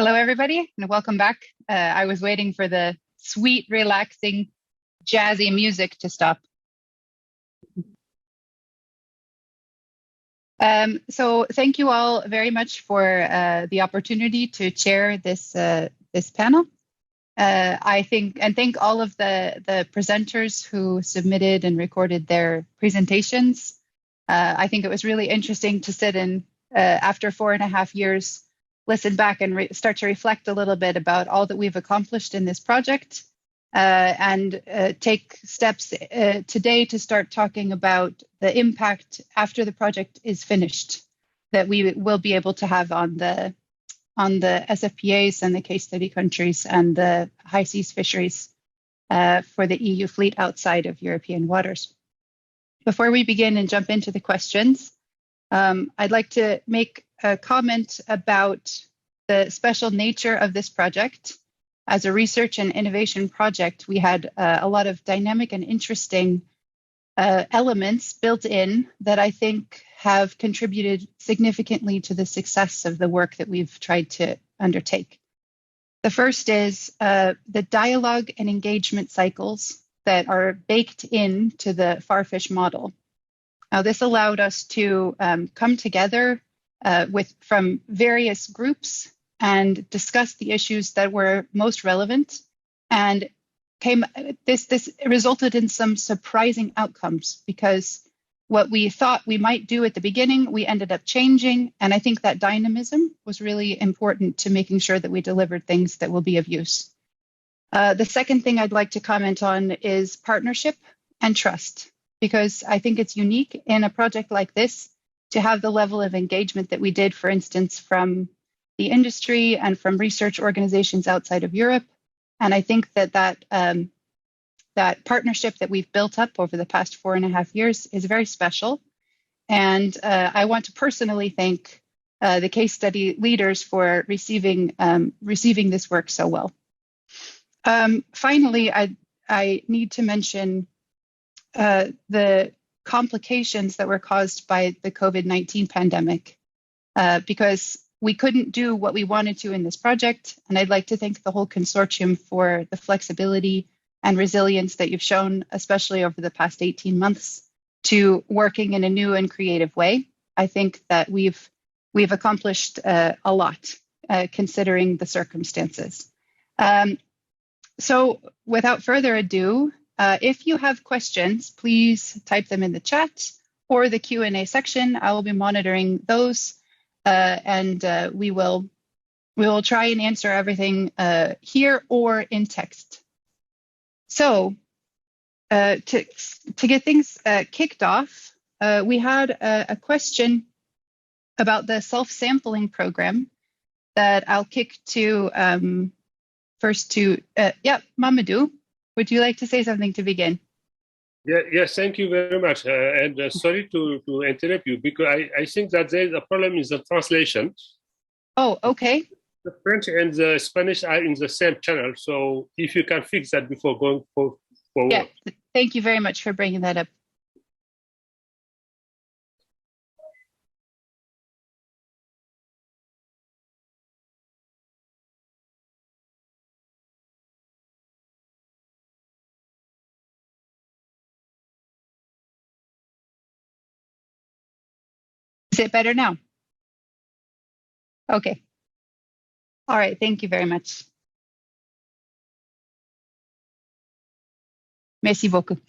Hello, everybody, and welcome back. I was waiting for the sweet, relaxing, jazzy music to stop. So thank you all very much for the opportunity to chair this panel. Thank all of the presenters who submitted and recorded their presentations. I think it was really interesting to sit and after 4.5 years, listen back and start to reflect a little bit about all that we've accomplished in this project and take steps today to start talking about the impact after the project is finished that we will be able to have on the SFPAs and the case study countries and the high seas fisheries for the EU fleet outside of European waters. Before we begin and jump into the questions, I'd like to make a comment about the special nature of this project. As a research and innovation project, we had a lot of dynamic and interesting elements built in that I think have contributed significantly to the success of the work that we've tried to undertake. The first is the dialogue and engagement cycles that are baked into the FarFish model. Now, this allowed us to come together from various groups and discuss the issues that were most relevant, and this resulted in some surprising outcomes, because what we thought we might do at the beginning, we ended up changing, and I think that dynamism was really important to making sure that we delivered things that will be of use. The second thing I'd like to comment on is partnership and trust, because I think it's unique in a project like this to have the level of engagement that we did, for instance, from the industry and from research organizations outside of Europe. And I think that partnership that we've built up over the past 4.5 years is very special. And I want to personally thank the case study leaders for receiving this work so well. Finally, I need to mention the complications that were caused by the COVID-19 pandemic, because we couldn't do what we wanted to in this project. And I'd like to thank the whole consortium for the flexibility and resilience that you've shown, especially over the past 18 months, to working in a new and creative way. I think that we've accomplished a lot considering the circumstances. So without further ado, if you have questions, please type them in the chat or the Q&A section. I will be monitoring those, and we will try and answer everything here or in text. So to get things kicked off, we had a question about the self-sampling program that I'll kick to first to, Mamadou. Would you like to say something to begin? Yes, thank you very much. And sorry to interrupt you, because I think that there is a problem in the translation. Oh, okay. The French and the Spanish are in the same channel. So if you can fix that before going forward. Yeah, thank you very much for bringing that up. Is it better now? Okay. All right, thank you very much. Merci beaucoup.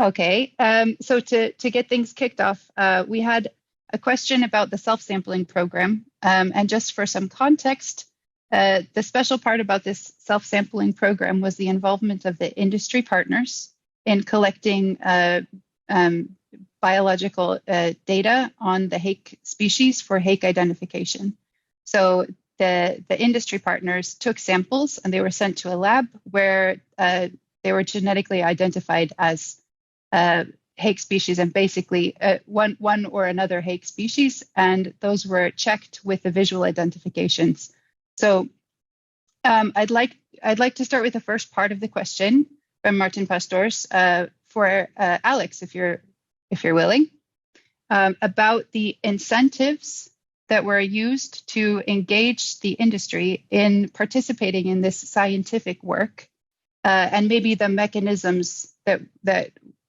Okay, so to get things kicked off, we had a question about the self-sampling program. And just for some context, the special part about this self-sampling program was the involvement of the industry partners in collecting biological data on the hake species for hake identification. So the industry partners took samples and they were sent to a lab where they were genetically identified as hake species, and basically one or another hake species, and those were checked with the visual identifications. So I'd like to start with the first part of the question from Martin Pastors for Alex, if you're willing, about the incentives that were used to engage the industry in participating in this scientific work, and maybe the mechanisms that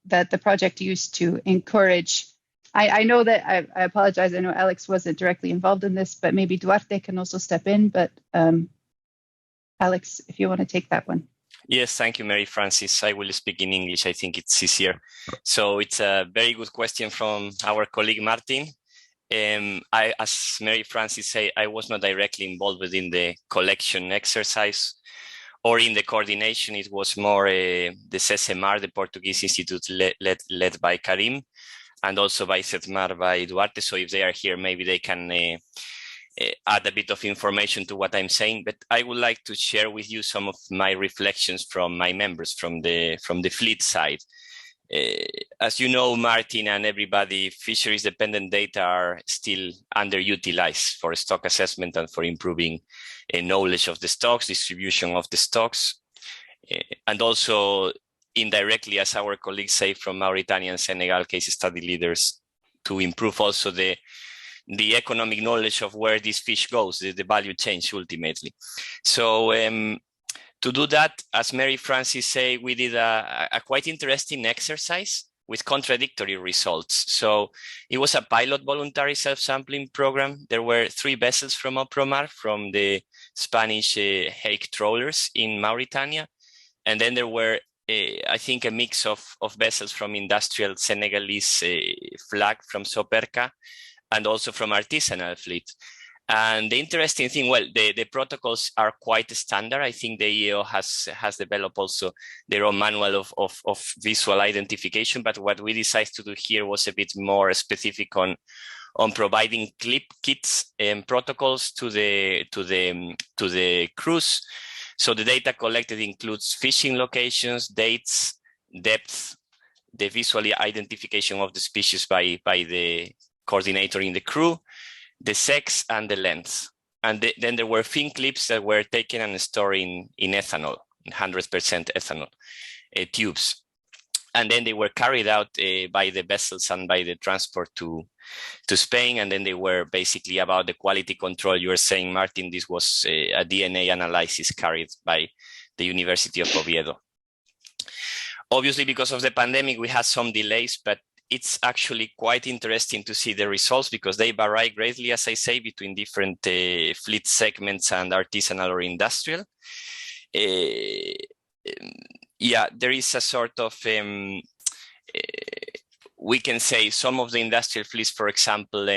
the project used to encourage. I know that I apologize. I know Alex wasn't directly involved in this, but maybe Duarte can also step in. But Alex, if you want to take that one. Yes, thank you, Mary Frances. I will speak in English. I think it's easier. So it's a very good question from our colleague Martin. As Mary Frances said, I was not directly involved within the collection exercise or in the coordination. It was more the CESEMAR, the Portuguese Institute, led by Karim, and also by CETMAR by Duarte. So if they are here, maybe they can add a bit of information to what I'm saying. But I would like to share with you some of my reflections from my members from the fleet side. As you know, Martin and everybody, fisheries dependent data are still underutilized for stock assessment and for improving knowledge of the stocks, distribution of the stocks, and also indirectly, as our colleagues say from Mauritania and Senegal, case study leaders, to improve also the economic knowledge of where this fish goes, the value chain ultimately. So to do that, as Mary Frances said, we did a quite interesting exercise with contradictory results. So it was a pilot voluntary self-sampling program. There were 3 vessels from Opromar, from the Spanish hake trawlers in Mauritania. And then there were, I think, a mix of vessels from industrial Senegalese flag from Soperca, and also from artisanal fleet. And the interesting thing, well, the protocols are quite standard. I think the EO has developed also their own manual of visual identification. But what we decided to do here was a bit more specific on providing clip kits and protocols to the crews. So the data collected includes fishing locations, dates, depth, the visual identification of the species by the coordinator in the crew, the sex, and the length. And then there were fin clips that were taken and stored in ethanol, 100% ethanol tubes. And then they were carried out by the vessels and by the transport to Spain. And then they were basically about the quality control. You were saying, Martin, this was a DNA analysis carried by the University of Oviedo. Obviously, because of the pandemic, we had some delays, but it's actually quite interesting to see the results because they vary greatly, as I say, between different fleet segments and artisanal or industrial. Yeah, there is a sort of, we can say some of the industrial fleets, for example,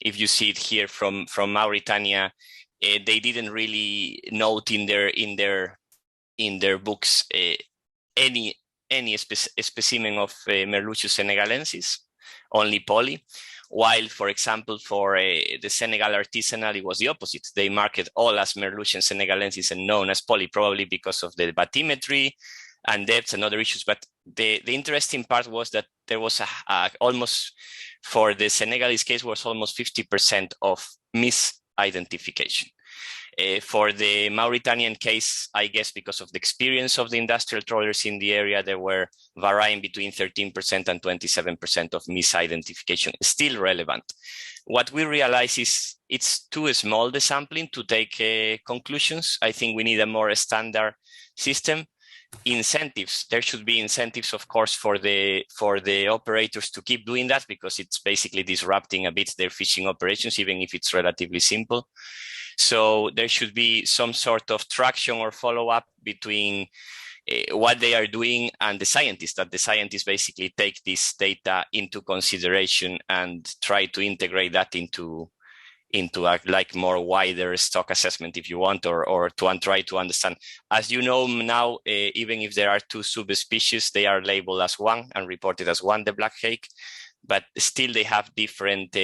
if you see it here from Mauritania, they didn't really note in their books any specimen of Merluccius senegalensis, only poly. While, for example, for the Senegal artisanal, it was the opposite. They marked it all as Merluccius senegalensis and known as poly, probably because of the bathymetry and depths and other issues. But the interesting part was that there was almost, for the Senegalese case, was almost 50% of misidentification. For the Mauritanian case, I guess because of the experience of the industrial trawlers in the area, they were varying between 13% and 27% of misidentification, still relevant. What we realize is it's too small, the sampling, to take conclusions. I think we need a more standard system. Incentives, there should be incentives, of course, for the operators to keep doing that, because it's basically disrupting a bit their fishing operations, even if it's relatively simple. So there should be some sort of traction or follow-up between what they are doing and the scientists, that the scientists basically take this data into consideration and try to integrate that into a like more wider stock assessment, if you want, or to try to understand. As you know now, even if there are 2 subspecies, they are labeled as one and reported as one, the black hake, but still they have different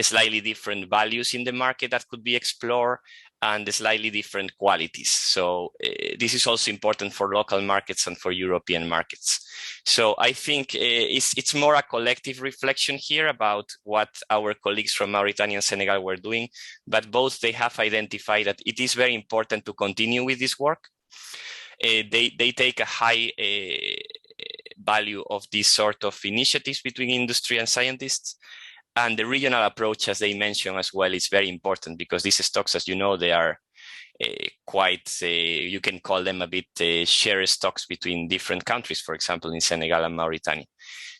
slightly different values in the market that could be explored, and slightly different qualities. So this is also important for local markets and for European markets. So I think it's more a collective reflection here about what our colleagues from Mauritania and Senegal were doing, but both they have identified that it is very important to continue with this work. They take a high value of these sort of initiatives between industry and scientists. And the regional approach, as they mentioned as well, is very important because these stocks, as you know, they are quite, you can call them a bit share stocks between different countries, for example, in Senegal and Mauritania.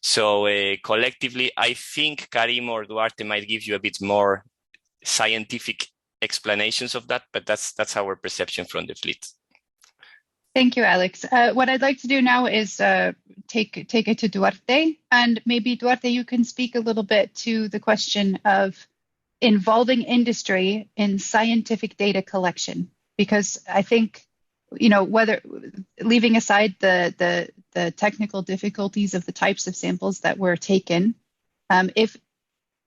So collectively, I think Karim or Duarte might give you a bit more scientific explanations of that, but that's our perception from the fleet. Thank you, Alex. What I'd like to do now is take it to Duarte, and maybe Duarte, you can speak a little bit to the question of involving industry in scientific data collection, because I think, whether leaving aside the technical difficulties of the types of samples that were taken, if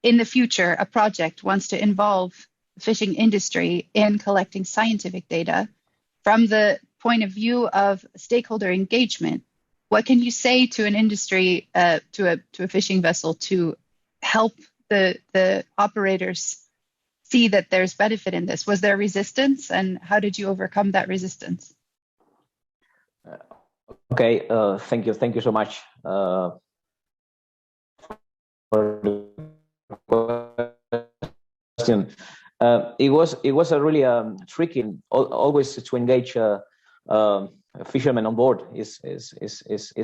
in the future a project wants to involve fishing industry in collecting scientific data from the point of view of stakeholder engagement, what can you say to an industry, to a fishing vessel, to help the operators see that there's benefit in this? Was there resistance, and how did you overcome that resistance? Okay, thank you so much for the question. It was a really tricky. Always to engage fishermen on board is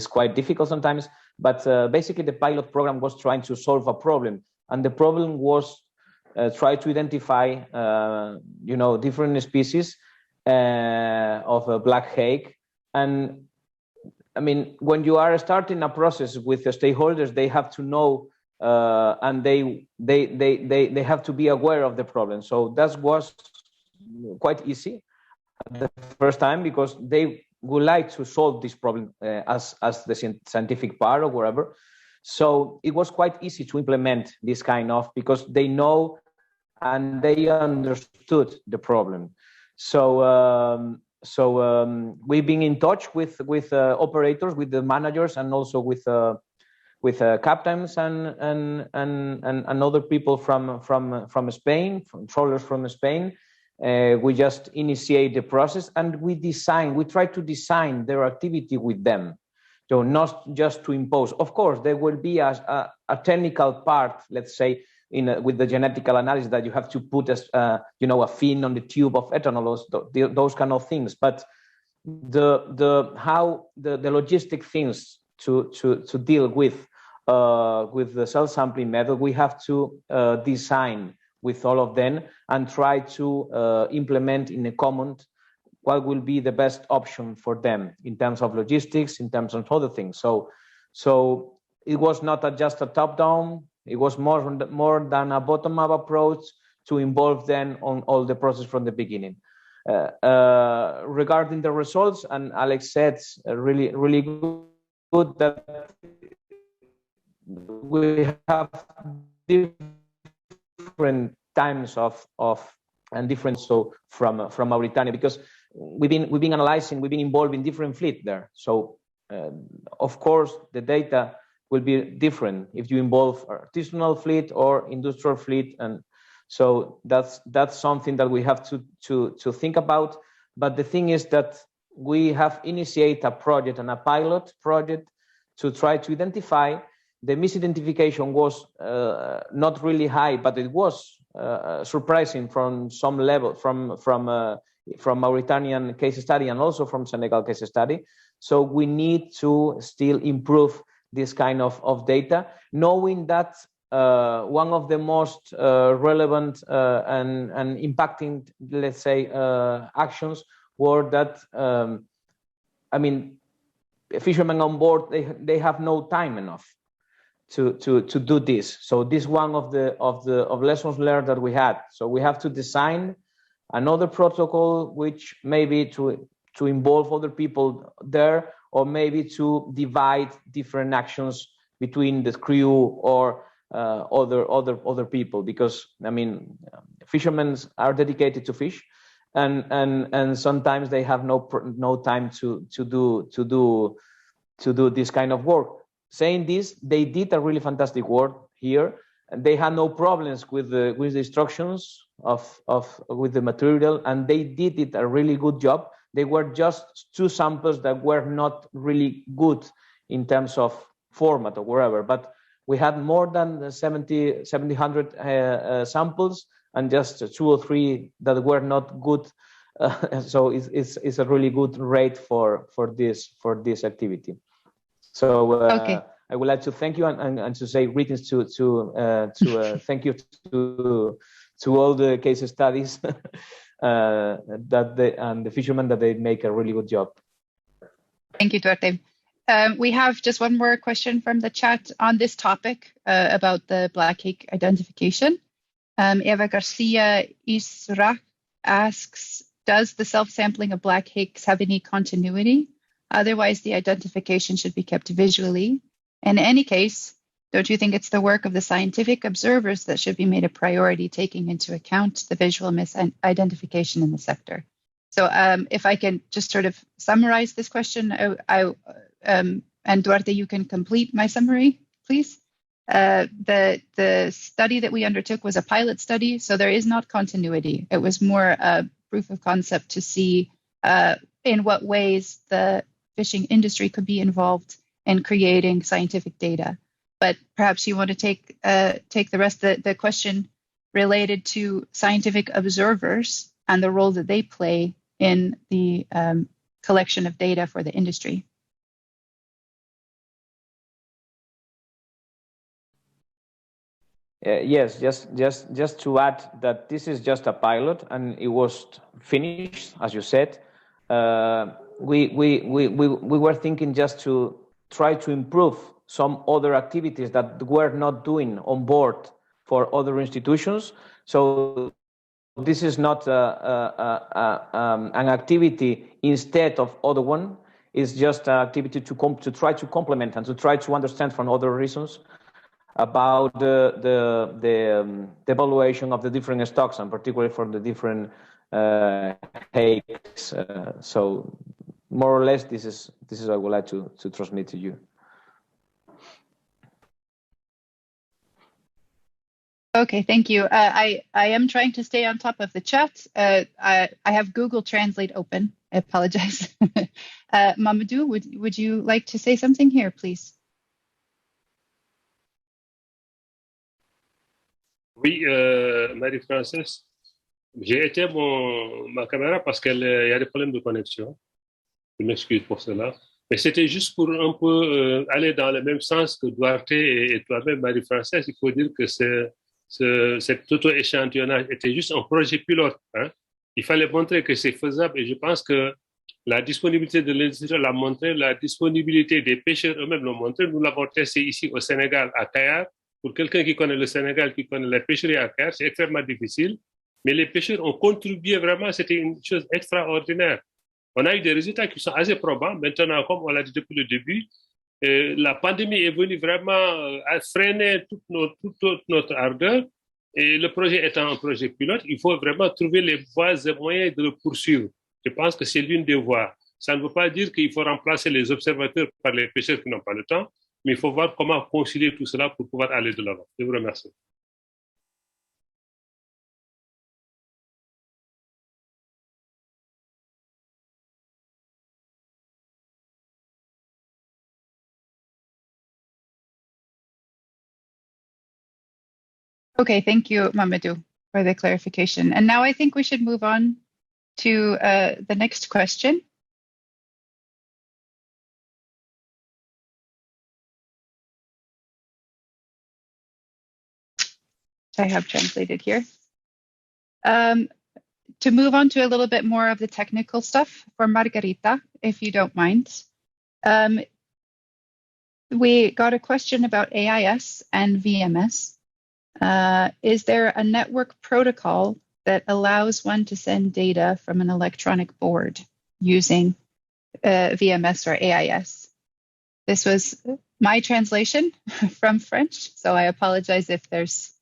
quite difficult sometimes. But basically, the pilot program was trying to solve a problem, and the problem was try to identify different species of black hake. And I mean, when you are starting a process with the stakeholders, they have to know and they have to be aware of the problem. So that was quite easy at the first time, because they would like to solve this problem as the scientific part or wherever. So it was quite easy to implement this kind of, because they know and they understood the problem. So we've been in touch with operators, with the managers, and also with captains and other people from Spain, from trawlers from Spain. We just initiate the process, and we try to design their activity with them. So not just to impose. Of course, there will be a technical part, let's say, with the genetical analysis, that you have to put a fin on the tube of ethanol, those kind of things. But the logistic things to deal with the cell sampling method, we have to design with all of them and try to implement in a common what will be the best option for them in terms of logistics, in terms of other things. So it was not just a top-down, it was more than a bottom-up approach to involve them on all the process from the beginning. Regarding the results, and Alex said really, really good that we have different times of and different from Mauritania, because we've been analyzing, we've been involved in different fleet there. So of course the data will be different if you involve artisanal fleet or industrial fleet, and so that's something that we have to think about. But the thing is that we have initiated a project and a pilot project to try to identify. The misidentification was not really high, but it was surprising from some level, from Mauritanian case study and also from Senegal case study. So we need to still improve this kind of data, knowing that one of the most relevant and impacting, let's say, actions were that fishermen on board, they have no time enough to do this. So this one of lessons learned that we had. So we have to design another protocol, which maybe to involve other people there, or maybe to divide different actions between the crew or other people, because fishermen are dedicated to fish, and sometimes they have no time to do this kind of work. Saying this, they did a really fantastic work here, and they had no problems with the instructions with the material, and they did it a really good job. They were just two samples that were not really good in terms of format or wherever, but we had more than 700 samples, and just 2 or 3 that were not good. So it's a really good rate for this activity. So Okay. I would like to thank you and to say greetings to thank you to all the case studies that the fishermen, that they make a really good job. Thank you, Duarte. We have just one more question from the chat on this topic about the black cake identification. Eva Garcia Isra asks, does the self-sampling of black cakes have any continuity? Otherwise, the identification should be kept visually. In any case, don't you think it's the work of the scientific observers that should be made a priority, taking into account the visual misidentification in the sector? So if I can just sort of summarize this question, and Duarte, you can complete my summary, please. The study that we undertook was a pilot study, so there is not continuity. It was more a proof of concept to see in what ways the fishing industry could be involved in creating scientific data. But perhaps you want to take the rest of the question related to scientific observers and the role that they play in the collection of data for the industry. Yes, just to add that this is just a pilot, and it was finished, as you said. We were thinking just to try to improve some other activities that we're not doing on board for other institutions. So this is not an activity instead of other one. It's just an activity to try to complement and to try to understand from other reasons about the evaluation of the different stocks, and particularly for the different cakes. So more or less, this is what I would like to transmit to you. Okay, thank you. I am trying to stay on top of the chat. I have Google Translate open. I apologize. Mamadou, would you like to say something here, please? Oui, Marie-Frances, j'ai éteint ma caméra parce qu'il y a des problèmes de connexion. Je m'excuse pour cela. Mais c'était juste pour un peu aller dans le même sens que Duarte et toi-même, Marie-Frances. Il faut dire que cet auto-échantillonnage était juste un projet pilote. Hein. Il fallait montrer que c'est faisable, et je pense que la disponibilité de l'industrie l'a montré, la disponibilité des pêcheurs eux-mêmes l'ont montré. Nous l'avons testé ici au Sénégal, à Kayar. Pour quelqu'un qui connaît le Sénégal, qui connaît la pêcherie à Kayar, c'est extrêmement difficile. Mais les pêcheurs ont contribué vraiment, c'était une chose extraordinaire. On a eu des résultats qui sont assez probants. Maintenant, comme on l'a dit depuis le début, la pandémie est venue vraiment à freiner toute notre ardeur. Et le projet étant un projet pilote, il faut vraiment trouver les voies et moyens de le poursuivre. Je pense que c'est l'une des voies. Ça ne veut pas dire qu'il faut remplacer les observateurs par les pêcheurs qui n'ont pas le temps, mais il faut voir comment concilier tout cela pour pouvoir aller de l'avant. Je vous remercie. Okay, thank you, Mamadou, for the clarification. And now I think we should move on to the next question. I have translated here. To move on to a little bit more of the technical stuff for Margarita, if you don't mind. We got a question about AIS and VMS. Is there a network protocol that allows one to send data from an electronic board using VMS or AIS? This was my translation from French, so I apologize if there's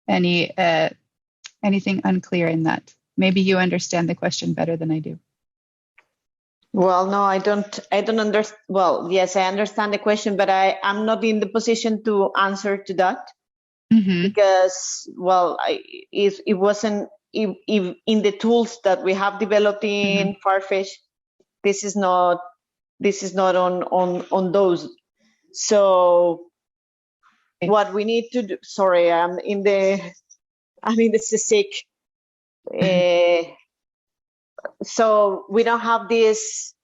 anything unclear in that. Maybe you understand the question better than I do. Well, no, I don't understand. Well, yes, I understand the question, but I'm not in the position to answer to that. Mm-hmm. Because, well, it wasn't in the tools that we have developed in mm-hmm. FarFish. This is not on those. So what we need to do. Sorry, I'm in the sick. So we don't have this.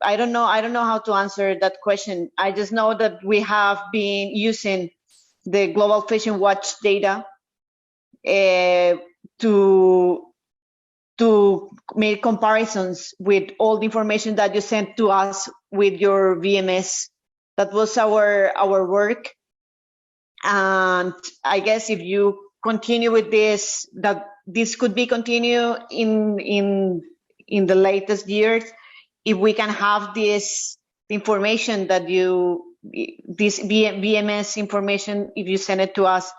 I don't know how to answer that question. I just know that we have been using the Global Fishing Watch data to make comparisons with all the information that you sent to us with your VMS. That was our work. And I guess if you continue with this, that this could be continued in the latest years, if we can have this information that this VMS information, if you send it to us.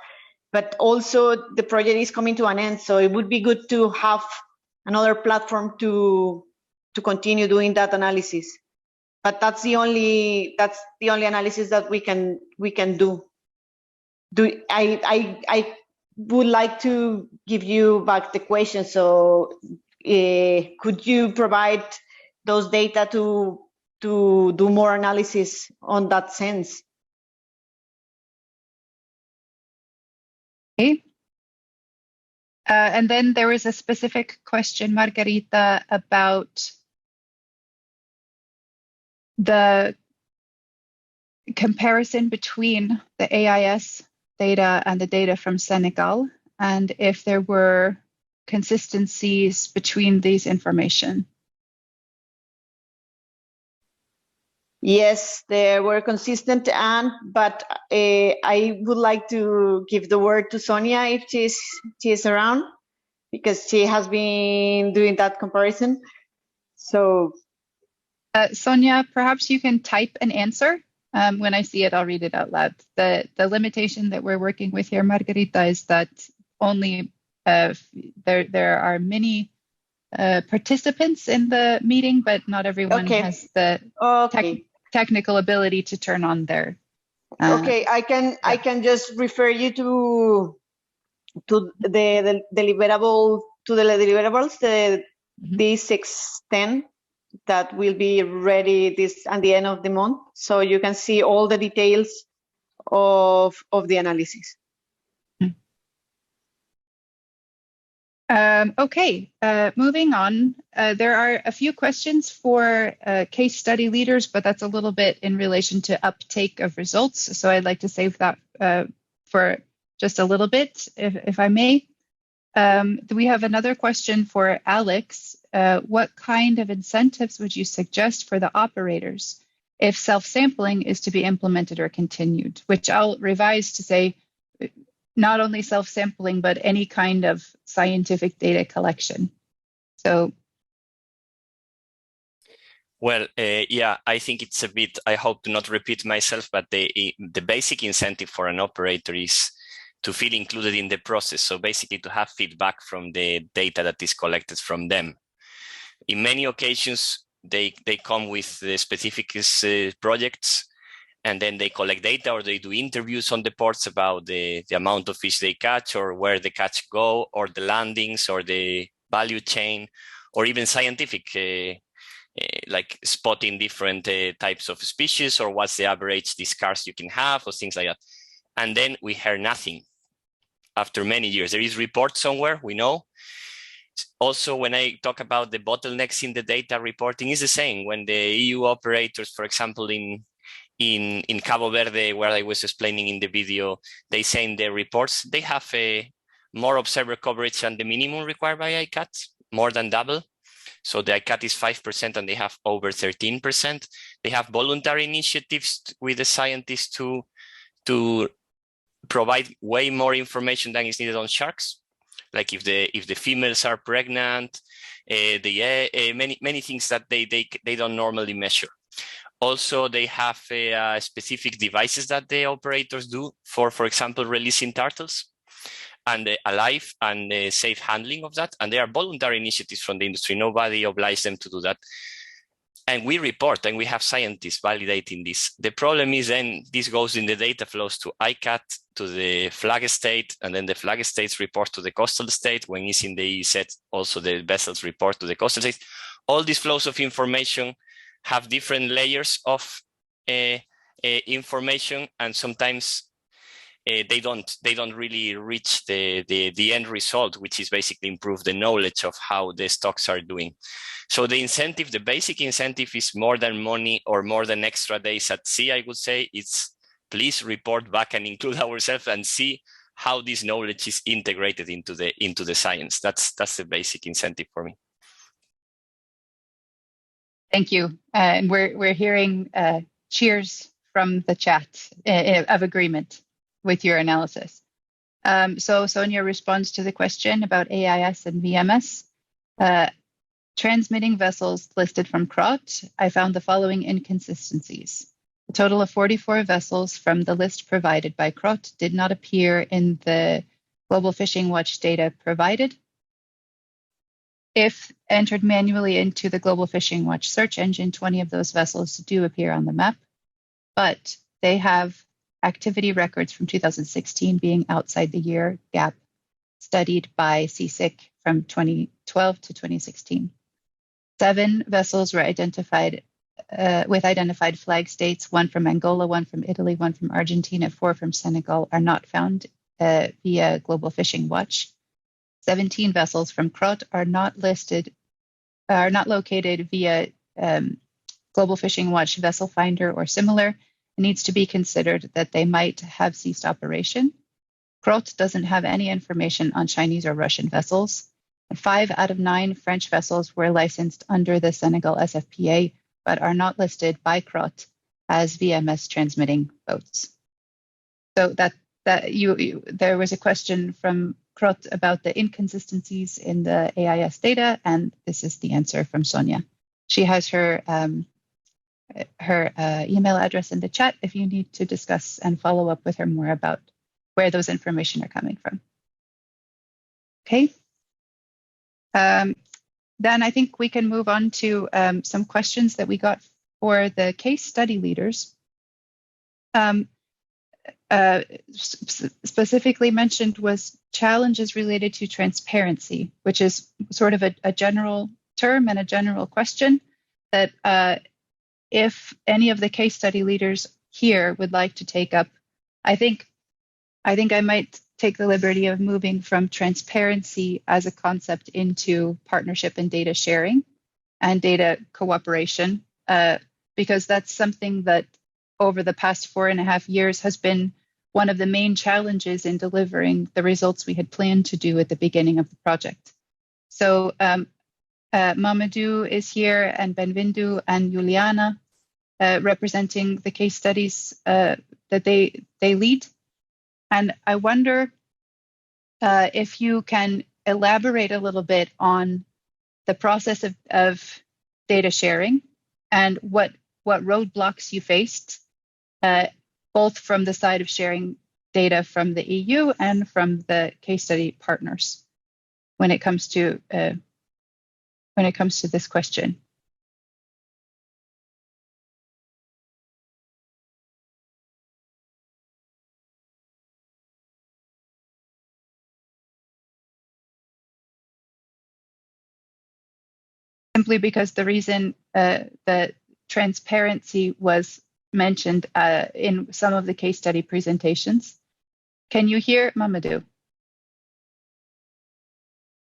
But also the project is coming to an end, so it would be good to have another platform to continue doing that analysis. But that's the only analysis that we can do. I would like to give you back the question. So could you provide those data to do more analysis on that sense? Okay. And then there was a specific question, Margarita, about the comparison between the AIS data and the data from Senegal, and if there were consistencies between these information. Yes, they were consistent, but I would like to give the word to Sonia if she's around, because she has been doing that comparison. So, Sonia, perhaps you can type an answer. When I see it, I'll read it out loud. The limitation that we're working with here, Margarita, is that only there are many participants in the meeting, but not everyone has the technical ability to turn on their. Okay, I can just refer you to the deliverables, the D610 that will be ready at the end of the month, so you can see all the details of the analysis. Okay, moving on. There are a few questions for case study leaders, but that's a little bit in relation to uptake of results. So I'd like to save that for just a little bit, if I may. We have another question for Alex. What kind of incentives would you suggest for the operators if self-sampling is to be implemented or continued? Which I'll revise to say, not only self-sampling, but any kind of scientific data collection. So. Well, yeah, I think it's a bit, I hope to not repeat myself, but the basic incentive for an operator is to feel included in the process. So basically to have feedback from the data that is collected from them. In many occasions, they come with the specific projects, and then they collect data or they do interviews on the ports about the amount of fish they catch or where the catch go or the landings or the value chain or even scientific, like spotting different types of species or what's the average discards you can have or things like that. And then we hear nothing after many years. There is report somewhere, we know. Also, when I talk about the bottlenecks in the data reporting, is the same. When the EU operators, for example, in Cabo Verde, where I was explaining in the video, they say in their reports, they have a more observer coverage than the minimum required by ICAT, more than double. So the ICAT is 5% and they have over 13%. They have voluntary initiatives with the scientists to provide way more information than is needed on sharks. Like if the females are pregnant, many things that they don't normally measure. Also, they have specific devices that the operators do for example, releasing turtles and alive and safe handling of that. And they are voluntary initiatives from the industry. Nobody obliged them to do that. And we report and we have scientists validating this. The problem is then this goes in the data flows to ICAT, to the flag state, and then the flag states report to the coastal state. When it's in the EEZ, also the vessels report to the coastal state. All these flows of information have different layers of information, and sometimes they don't really reach the end result, which is basically improve the knowledge of how the stocks are doing. So the incentive, the basic incentive, is more than money or more than extra days at sea. I would say it's please report back and include ourselves and see how this knowledge is integrated into the science. That's the basic incentive for me. Thank you. And we're hearing cheers from the chat of agreement with your analysis. So Sonia responds to the question about AIS and VMS. Transmitting vessels listed from CROT, I found the following inconsistencies. A total of 44 vessels from the list provided by CROT did not appear in the Global Fishing Watch data provided. If entered manually into the Global Fishing Watch search engine, 20 of those vessels do appear on the map, but they have activity records from 2016 being outside the year gap studied by CSIC from 2012 to 2016. 7 vessels were identified with identified flag states, 1 from Angola, 1 from Italy, 1 from Argentina, 4 from Senegal, are not found via Global Fishing Watch. 17 vessels from CROT are not located via Global Fishing Watch Vessel Finder or similar. It needs to be considered that they might have ceased operation. CROT doesn't have any information on Chinese or Russian vessels. 5 out of 9 French vessels were licensed under the Senegal SFPA, but are not listed by CROT as VMS transmitting boats. So there was a question from CROT about the inconsistencies in the AIS data, and this is the answer from Sonia. She has her email address in the chat if you need to discuss and follow up with her more about where those information are coming from. Okay. Then I think we can move on to some questions that we got for the case study leaders. Specifically mentioned was challenges related to transparency, which is sort of a general term and a general question that if any of the case study leaders here would like to take up, I think I might take the liberty of moving from transparency as a concept into partnership and data sharing and data cooperation, because that's something that over the past 4.5 years has been one of the main challenges in delivering the results we had planned to do at the beginning of the project. So Mamadou is here, and Benvindu and Juliana representing the case studies that they lead. And I wonder if you can elaborate a little bit on the process of data sharing and what roadblocks you faced, both from the side of sharing data from the EU and from the case study partners when it comes to this question. Simply because the reason that transparency was mentioned in some of the case study presentations. Can you hear Mamadou?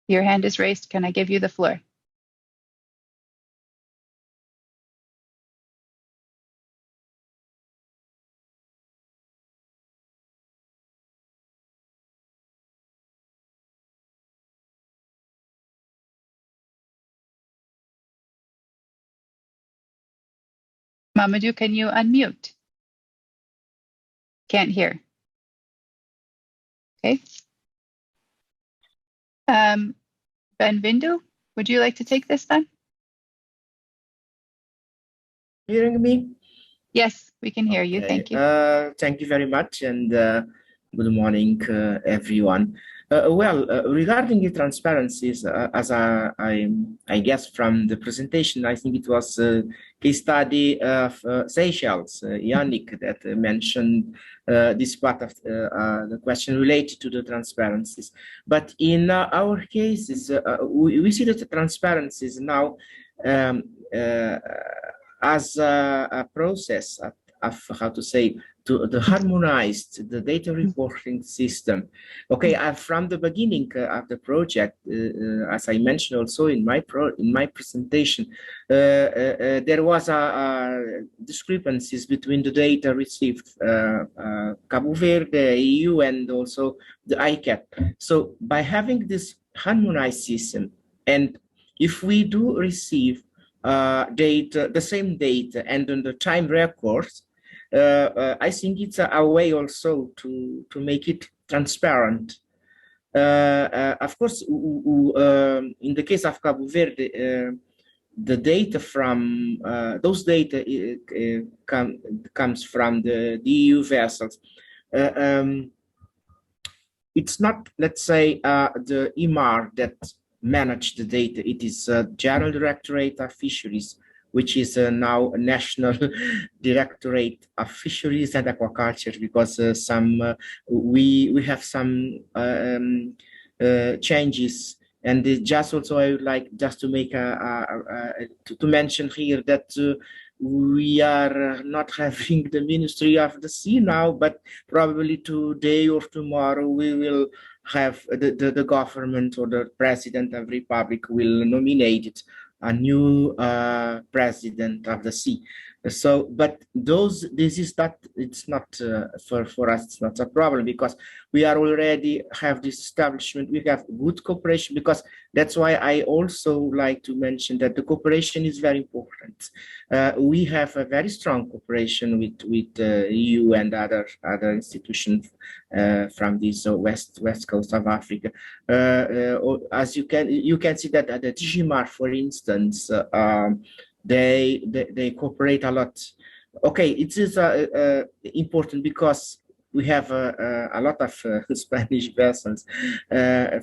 Your hand is raised. Can I give you the floor? Mamadou, can you unmute? Can't hear. Okay. Benvindu, would you like to take this then? Hearing me? Yes, we can hear you. Okay. Thank you. Thank you very much, and good morning, everyone. Regarding the transparencies, as I guess from the presentation, I think it was a case study of Seychelles, Yannick, that mentioned this part of the question related to the transparencies. But in our cases, we see that the transparencies now as a process how to say, to the harmonized the data reporting system. Okay, from the beginning of the project, as I mentioned also in my presentation, there was a discrepancies between the data received Cabo Verde, EU, and also the ICAP. So by having this harmonized system, and if we do receive data, the same data, and on the time records, I think it's a way also to make it transparent. Of course, in the case of Cabo Verde, the data from those data comes from the EU vessels. It's not, let's say, the EMAR that manage the data. It is General Directorate of Fisheries, which is now a National Directorate of Fisheries and Aquaculture, because we have some changes. And just also, I would like just to make to mention here that we are not having the Ministry of the Sea now, but probably today or tomorrow we will have the government or the President of the Republic will nominate a new President of the Sea. So, but this is not, it's not for us, it's not a problem, because we are already have this establishment, we have good cooperation, because that's why I also like to mention that the cooperation is very important. We have a very strong cooperation with EU and other institutions from this west coast of Africa. As you can see that at the DGMAR, for instance, they cooperate a lot. Okay, it is important because we have a lot of Spanish vessels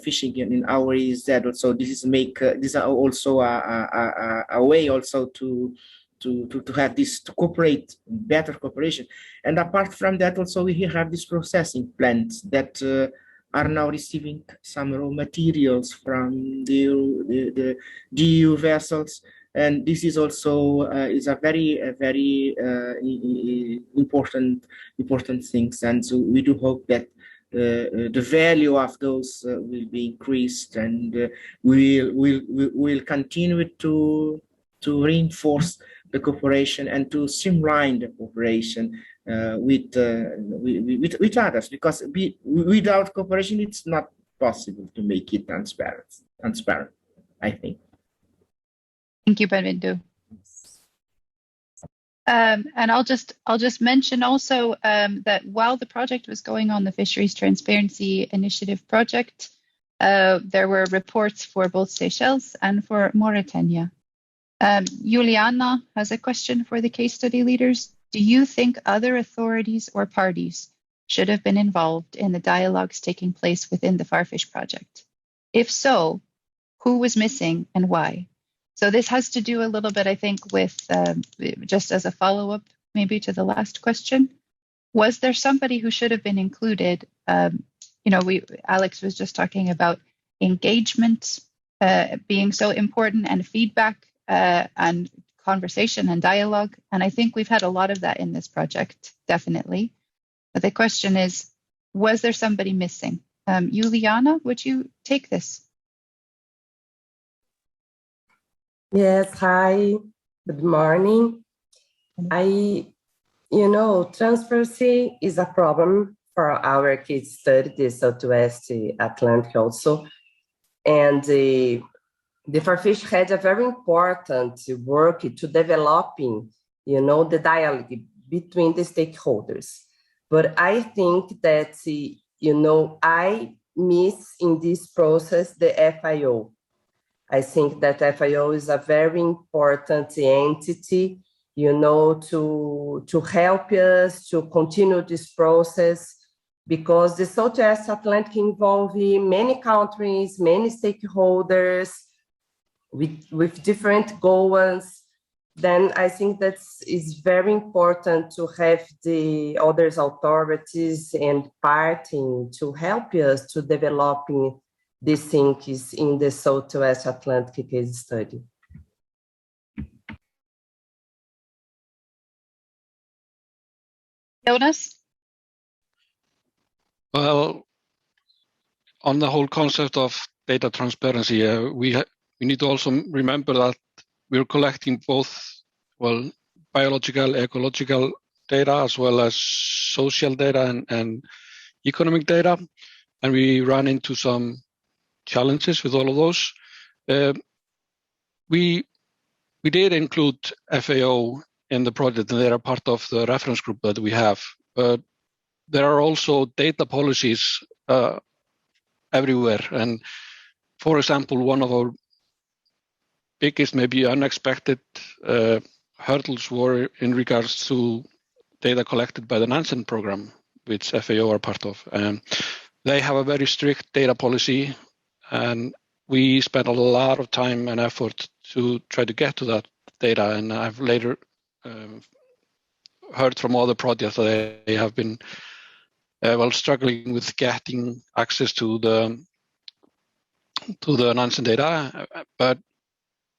fishing in our EZ. So this is this are also a way also to have this, to cooperate, better cooperation. And apart from that, also we have these processing plants that are now receiving some raw materials from the EU vessels. And this is also is a very important things, and so we do hope that the value of those will be increased, and we'll continue to reinforce the cooperation and to streamline the cooperation with others, because without cooperation it's not possible to make it transparent, I think. Thank you, Benvindu. And I'll just mention also that while the project was going on, the Fisheries Transparency Initiative project, there were reports for both Seychelles and for Mauritania. Juliana has a question for the case study leaders. Do you think other authorities or parties should have been involved in the dialogues taking place within the FarFish project? If so, who was missing and why? So this has to do a little bit, I think, with just as a follow-up maybe to the last question. Was there somebody who should have been included? Alex was just talking about engagement being so important, and feedback and conversation and dialogue. And I think we've had a lot of that in this project, definitely. But the question is, was there somebody missing? Juliana, would you take this? Yes, hi, good morning. Transparency is a problem for our case study, the Southwest Atlantic also. And the FarFish had a very important work to developing, the dialogue between the stakeholders. But I think that, I miss in this process the FIO. I think that FIO is a very important entity, to help us to continue this process, because the Southwest Atlantic involves many countries, many stakeholders with different goals. Then I think that is very important to have the other authorities and parties to help us to developing these things in the Southwest Atlantic case study. Jonas? Well, on the whole concept of data transparency, we need to also remember that we're collecting both, well, biological, ecological data, as well as social data and economic data, and we run into some challenges with all of those. We did include FAO in the project, and they are part of the reference group that we have. But there are also data policies everywhere. And for example, one of our biggest, maybe unexpected hurdles were in regards to data collected by the Nansen program, which FAO are part of. They have a very strict data policy, and we spent a lot of time and effort to try to get to that data. And I've later heard from other projects that they have been struggling with getting access to the Nansen data, but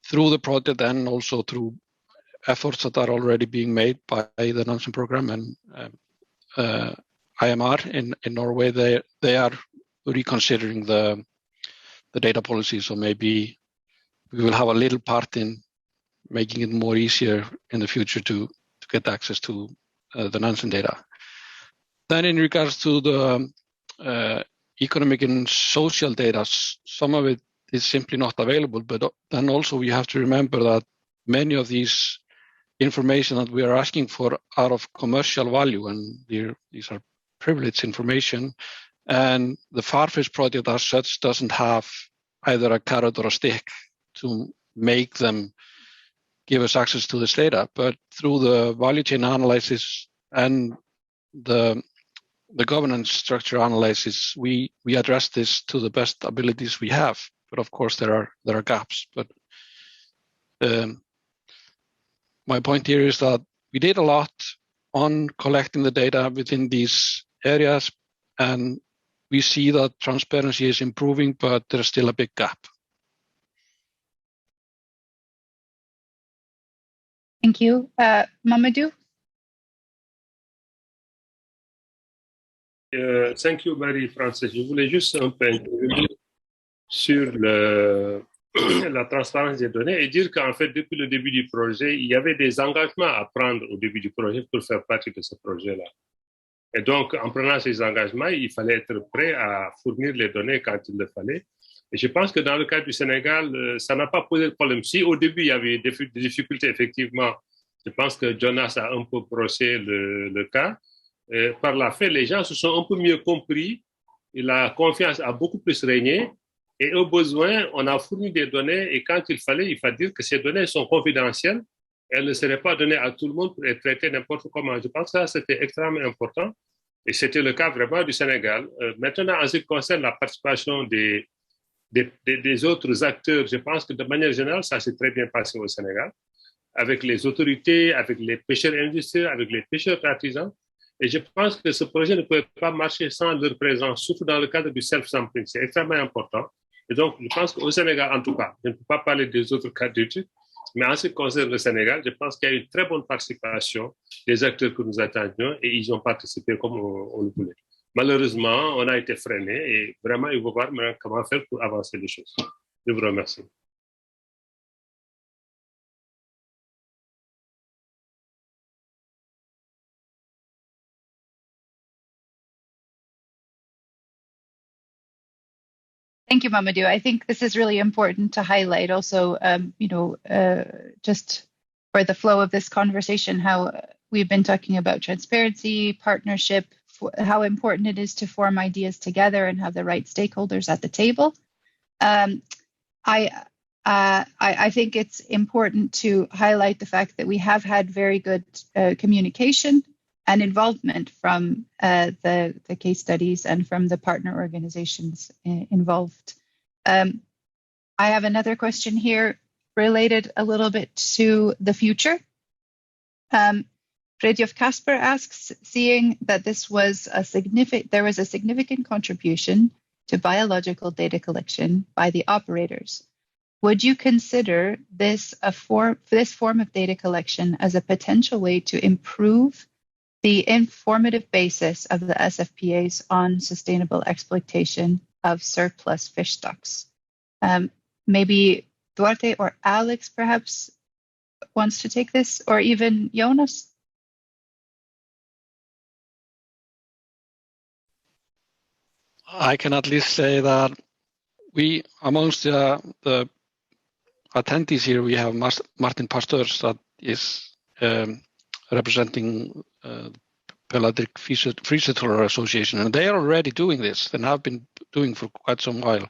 through the project and also through efforts that are already being made by the Nansen program and IMR in Norway, they are reconsidering the data policy. So maybe we will have a little part in making it more easier in the future to get access to the Nansen data. Then in regards to the economic and social data, some of it is simply not available, but then also we have to remember that many of these information that we are asking for are of commercial value, and these are privileged information, and the FarFish project as such doesn't have either a carrot or a stick to make them give us access to this data. But through the value chain analysis and the governance structure analysis, we address this to the best abilities we have. But of course, there are gaps. But my point here is that we did a lot on collecting the data within these areas, and we see that transparency is improving, but there's still a big gap. Thank you. Mamadou? Thank you, Marie-Frances. Je voulais juste un peu intervenir sur la transparence des données et dire qu'en fait, depuis le début du projet, il y avait des engagements à prendre au début du projet pour faire partie de ce projet-là. Et donc, en prenant ces engagements, il fallait être prêt à fournir les données quand il le fallait. Et je pense que dans le cas du Sénégal, ça n'a pas posé de problème. Si au début, il y avait des difficultés, effectivement, je pense que Jonas a un peu brossé le cas. Par la fait, les gens se sont un peu mieux compris et la confiance a beaucoup plus régné. Et au besoin, on a fourni des données et quand il fallait dire que ces données sont confidentielles. Elles ne seraient pas données à tout le monde pour être traitées n'importe comment. Je pense que ça, c'était extrêmement important. Et c'était le cas vraiment du Sénégal. Maintenant, en ce qui concerne la participation des autres acteurs, je pense que de manière générale, ça s'est très bien passé au Sénégal, avec les autorités, avec les pêcheurs industriels, avec les pêcheurs artisans. Et je pense que ce projet ne pouvait pas marcher sans leur présence, surtout dans le cadre du self-sampling. C'est extrêmement important. Et donc, je pense qu'au Sénégal, en tout cas, je ne peux pas parler des autres cas d'études, mais en ce qui concerne le Sénégal, je pense qu'il y a eu une très bonne participation des acteurs que nous attendions et ils ont participé comme on le voulait. Malheureusement, on a été freiné et vraiment, il faut voir comment faire pour avancer les choses. Je vous remercie. Thank you, Mamadou. I think this is really important to highlight also, just for the flow of this conversation, how we've been talking about transparency, partnership, how important it is to form ideas together and have the right stakeholders at the table. I think it's important to highlight the fact that we have had very good communication and involvement from the case studies and from the partner organizations involved. I have another question here related a little bit to the future. Fridtjof Kasper asks, seeing that there was a significant contribution to biological data collection by the operators, would you consider this form of data collection as a potential way to improve the informative basis of the SFPAs on sustainable exploitation of surplus fish stocks. Maybe Duarte or Alex perhaps wants to take this, or even Jonas? I can at least say that we, amongst the attendees here, we have Martin Pastors that is representing Pelagic Freesettlers Association, and they are already doing this and have been doing for quite some while,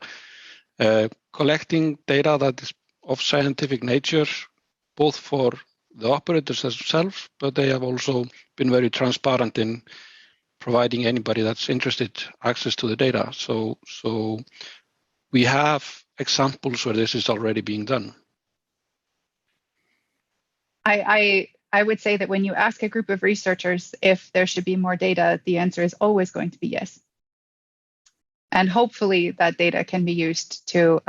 collecting data that is of scientific nature, both for the operators themselves, but they have also been very transparent in providing anybody that's interested access to the data. So we have examples where this is already being done. I would say that when you ask a group of researchers if there should be more data, the answer is always going to be yes. And hopefully that data can be used to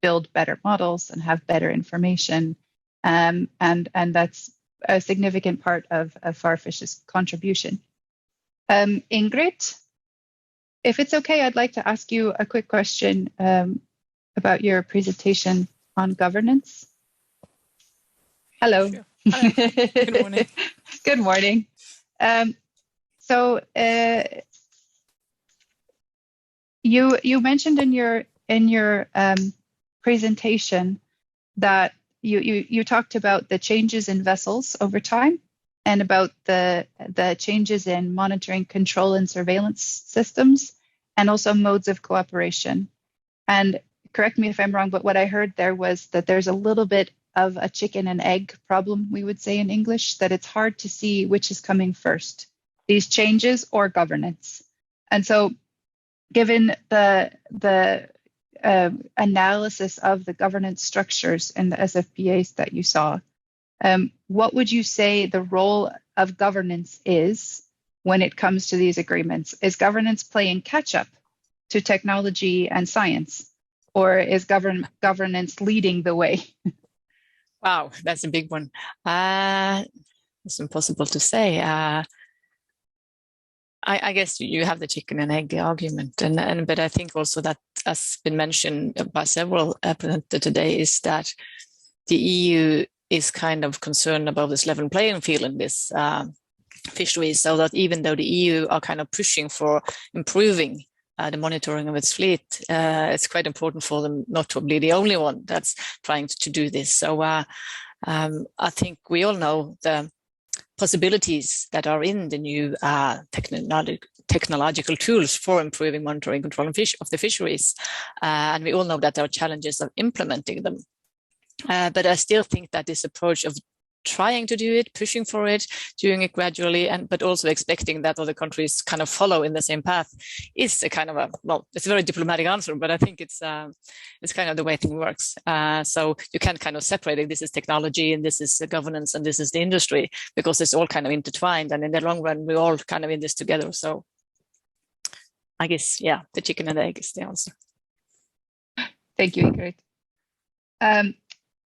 build better models and have better information. And that's a significant part of FarFish's contribution. Ingrid, if it's okay, I'd like to ask you a quick question about your presentation on governance. Hello. Sure. Hello. Good morning. Good morning. You mentioned in your presentation that you talked about the changes in vessels over time and about the changes in monitoring, control, and surveillance systems, and also modes of cooperation. And correct me if I'm wrong, but what I heard there was that there's a little bit of a chicken and egg problem, we would say in English, that it's hard to see which is coming first, these changes or governance. And so given the analysis of the governance structures in the SFPAs that you saw, what would you say the role of governance is when it comes to these agreements? Is governance playing catch up to technology and science, or is governance leading the way? Wow, that's a big one. It's impossible to say. I guess you have the chicken and egg argument, but I think also that, as been mentioned by several presenters today, is that the EU is kind of concerned about this level playing field in this fisheries, so that even though the EU are kind of pushing for improving the monitoring of its fleet, it's quite important for them not to be the only one that's trying to do this. So I think we all know the possibilities that are in the new technological tools for improving monitoring, control, and of the fisheries. And we all know that there are challenges of implementing them. But I still think that this approach of trying to do it, pushing for it, doing it gradually, but also expecting that other countries kind of follow in the same path is a kind of it's a very diplomatic answer, but I think it's kind of the way things works. So you can kind of separate it. This is technology and this is governance and this is the industry, because it's all kind of intertwined. And in the long run, we're all kind of in this together. So I guess, yeah, the chicken and the egg is the answer. Thank you, Ingrid.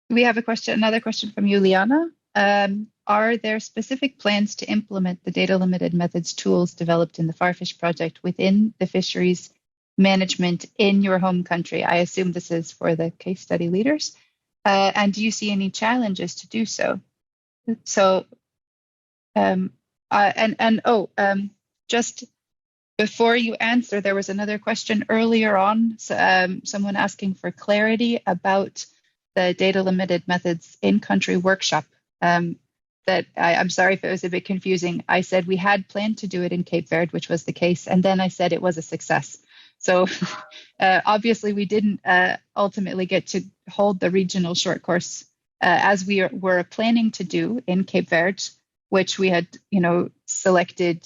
We have another question from Juliana. Are there specific plans to implement the data limited methods tools developed in the FarFish project within the fisheries management in your home country? I assume this is for the case study leaders. And do you see any challenges to do so? So, just before you answer, there was another question earlier on, someone asking for clarity about the data limited methods in-country workshop. That I'm sorry if it was a bit confusing. I said we had planned to do it in Cape Verde, which was the case, and then I said it was a success. So obviously we didn't ultimately get to hold the regional short course as we were planning to do in Cape Verde, which we had, selected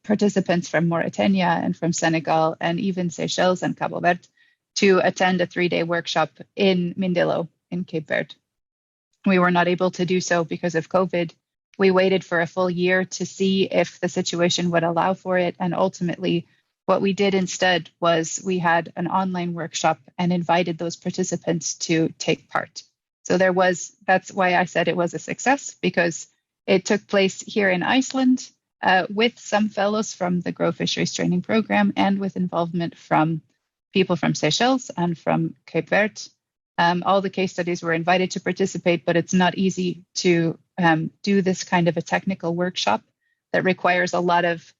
participants from Mauritania and from Senegal and even Seychelles and Cabo Verde to attend a 3-day workshop in Mindelo in Cape Verde. We were not able to do so because of COVID. We waited for a full year to see if the situation would allow for it. And ultimately, what we did instead was we had an online workshop and invited those participants to take part. So that's why I said it was a success, because it took place here in Iceland. with some fellows from the Grow Fisheries Training Program and with involvement from people from Seychelles and from Cape Verde. All the case studies were invited to participate, but it's not easy to do this kind of a technical workshop that requires a lot of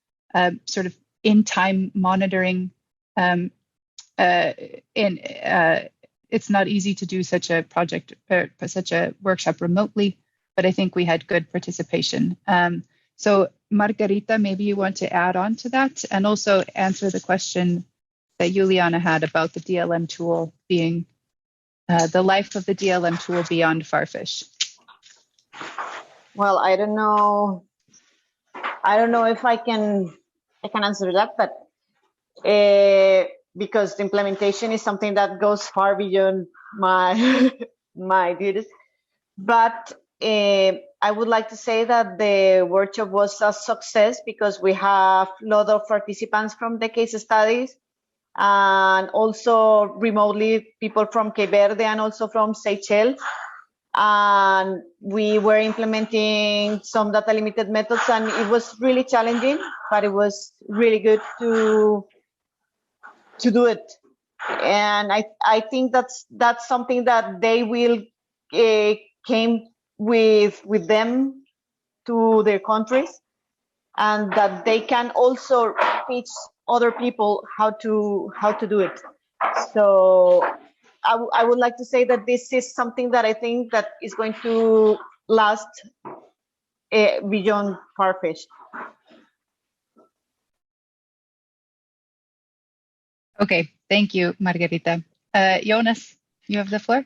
sort of in-time monitoring. It's not easy to do such a project, such a workshop remotely, but I think we had good participation. So Margarita, maybe you want to add on to that and also answer the question that Juliana had about the DLM tool being the life of the DLM tool beyond FarFish. Well, I don't know if I can answer that, but because the implementation is something that goes far beyond my my duties. But I would like to say that the workshop was a success because we have a lot of participants from the case studies and also remotely people from Cape Verde and also from Seychelles. And we were implementing some data limited methods, and it was really challenging, but it was really good to do it. And I think that's something that they will came with them to their countries, and that they can also teach other people how to do it. So I would like to say that this is something that I think that is going to last beyond FarFish. Okay, thank you, Margarita. Jonas, you have the floor.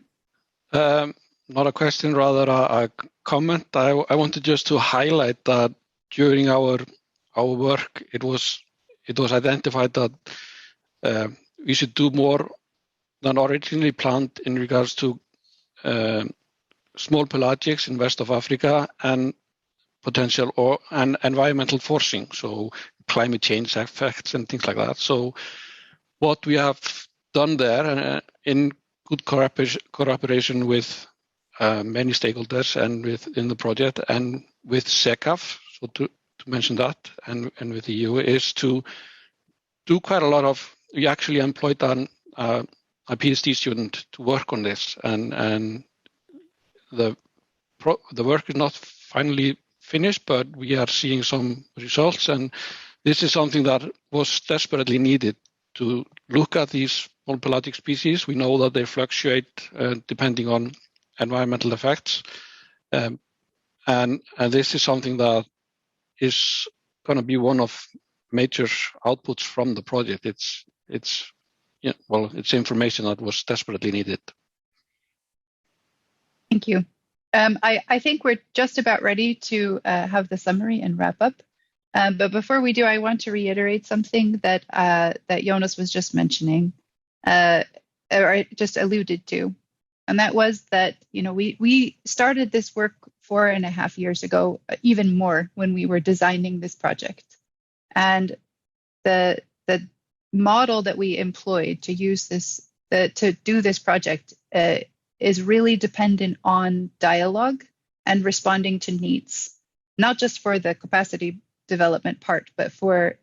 Not a question, rather a comment. I wanted just to highlight that during our work, it was identified that we should do more than originally planned in regards to small pelagics in west of Africa and potential and environmental forcing, so climate change effects and things like that. So what we have done there in good cooperation with many stakeholders and within the project and with SECAF, so to mention that, and with the EU, is to do quite a lot of, we actually employed a PhD student to work on this, and the work is not finally finished, but we are seeing some results, and this is something that was desperately needed to look at these small pelagic species. We know that they fluctuate depending on environmental effects, and this is something that is going to be one of major outputs from the project. It's information that was desperately needed. Thank you. I think we're just about ready to have the summary and wrap up. But before we do, I want to reiterate something that Jonas was just mentioning, or just alluded to, and that was that we started this work 4.5 years ago, even more when we were designing this project, and the model that we employed to use this to do this project is really dependent on dialogue and responding to needs, not just for the capacity development part, but for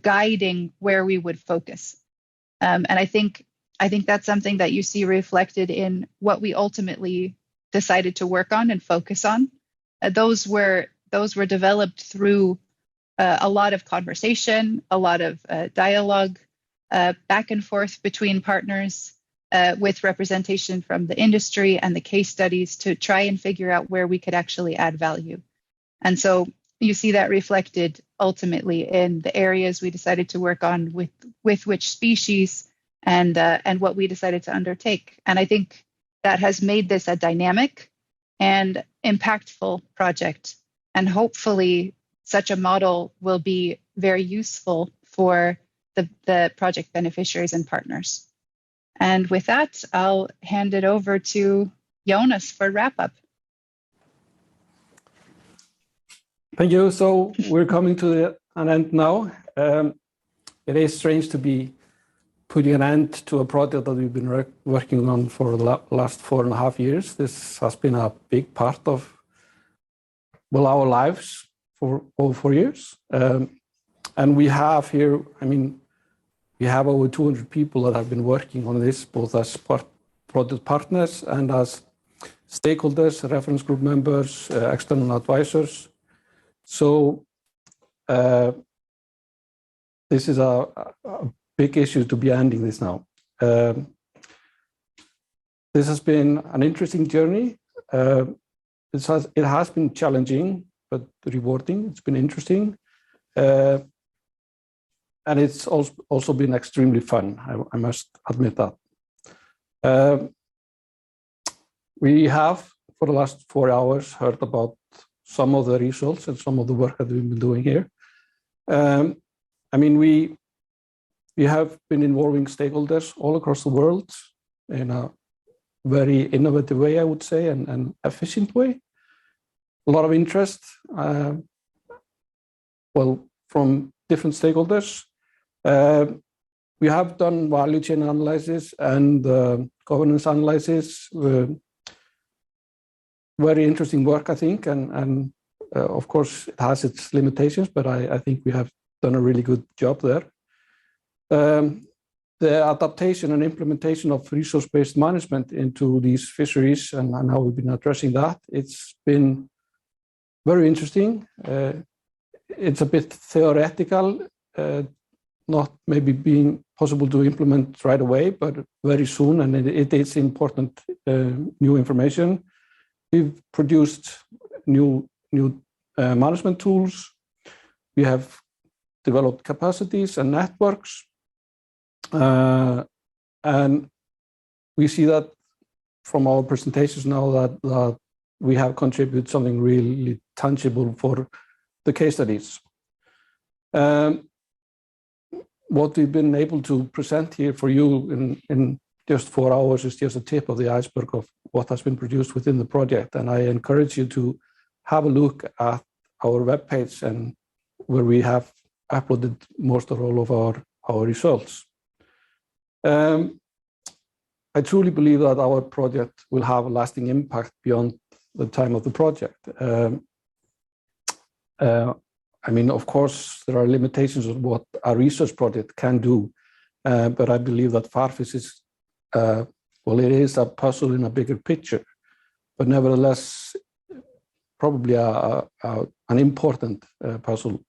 guiding where we would focus. And I think that's something that you see reflected in what we ultimately decided to work on and focus on. Those were developed through a lot of conversation, a lot of dialogue, back and forth between partners, with representation from the industry and the case studies to try and figure out where we could actually add value. And so you see that reflected ultimately in the areas we decided to work on with which species and what we decided to undertake. And I think that has made this a dynamic and impactful project. And hopefully such a model will be very useful for the project beneficiaries and partners. And with that, I'll hand it over to Jonas for wrap up. Thank you. So we're coming to an end now. It is strange to be putting an end to a project that we've been working on for the last 4.5 years. This has been a big part of, well, our lives for over 4 years. And we have here, I mean, we have over 200 people that have been working on this, both as project partners and as stakeholders, reference group members, external advisors. So this is a big issue to be ending this now. This has been an interesting journey. It has been challenging, but rewarding. It's been interesting. And it's also been extremely fun, I must admit that. We have, for the last 4 hours, heard about some of the results and some of the work that we've been doing here. I mean, we have been involving stakeholders all across the world in a very innovative way, I would say, and efficient way. A lot of interest, from different stakeholders. We have done value chain analysis and governance analysis. Very interesting work, I think, and of course it has its limitations, but I think we have done a really good job there. The adaptation and implementation of resource-based management into these fisheries and how we've been addressing that, it's been very interesting. It's a bit theoretical, not maybe being possible to implement right away, but very soon, and it is important new information. We've produced new management tools. We have developed capacities and networks. And we see that from our presentations now that we have contributed something really tangible for the case studies. What we've been able to present here for you in just 4 hours is just a tip of the iceberg of what has been produced within the project. And I encourage you to have a look at our webpage and where we have uploaded most or all of our results. I truly believe that our project will have a lasting impact beyond the time of the project. I mean, of course, there are limitations of what a research project can do, but I believe that FarFish is, it is a puzzle in a bigger picture, but nevertheless, probably an important puzzle.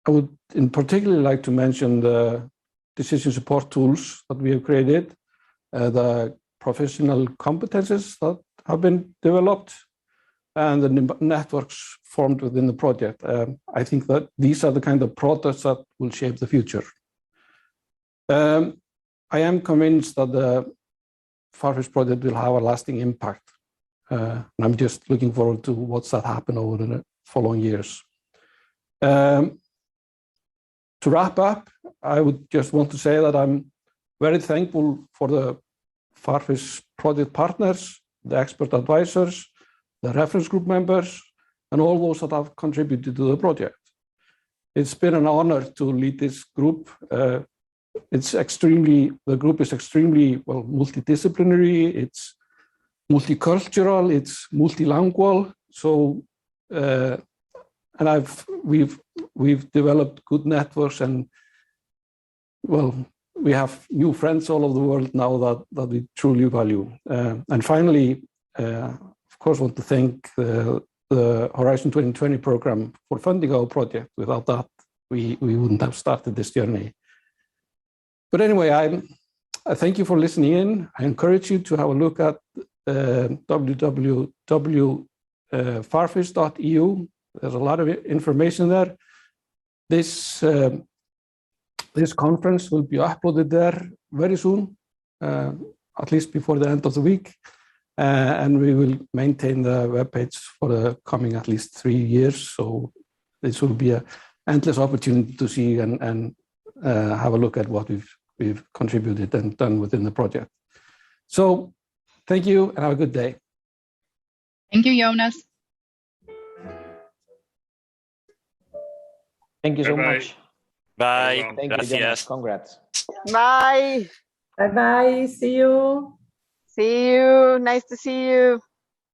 I would in particular like to mention the decision support tools that we have created, the professional competences that have been developed, and the networks formed within the project. I think that these are the kind of products that will shape the future. I am convinced that the FarFish project will have a lasting impact. And I'm just looking forward to what's that happen over the following years. To wrap up, I would just want to say that I'm very thankful for the FarFish project partners, the expert advisors, the reference group members, and all those that have contributed to the project. It's been an honor to lead this group. The group is extremely multidisciplinary, it's multicultural, it's multilingual. So, and we've developed good networks, and we have new friends all over the world now that we truly value. And finally, of course, want to thank the Horizon 2020 program for funding our project. Without that, we wouldn't have started this journey. But anyway, I thank you for listening in. I encourage you to have a look at www.farfish.eu. There's a lot of information there. This conference will be uploaded there very soon, at least before the end of the week. And we will maintain the webpage for the coming at least 3 years. So this will be an endless opportunity to see and have a look at what we've contributed and done within the project. So thank you and have a good day. Thank you, Jonas. Thank you so much. Bye. Thank you, Jonas. Congrats. Bye. Bye-bye. See you. See you. Nice to see you.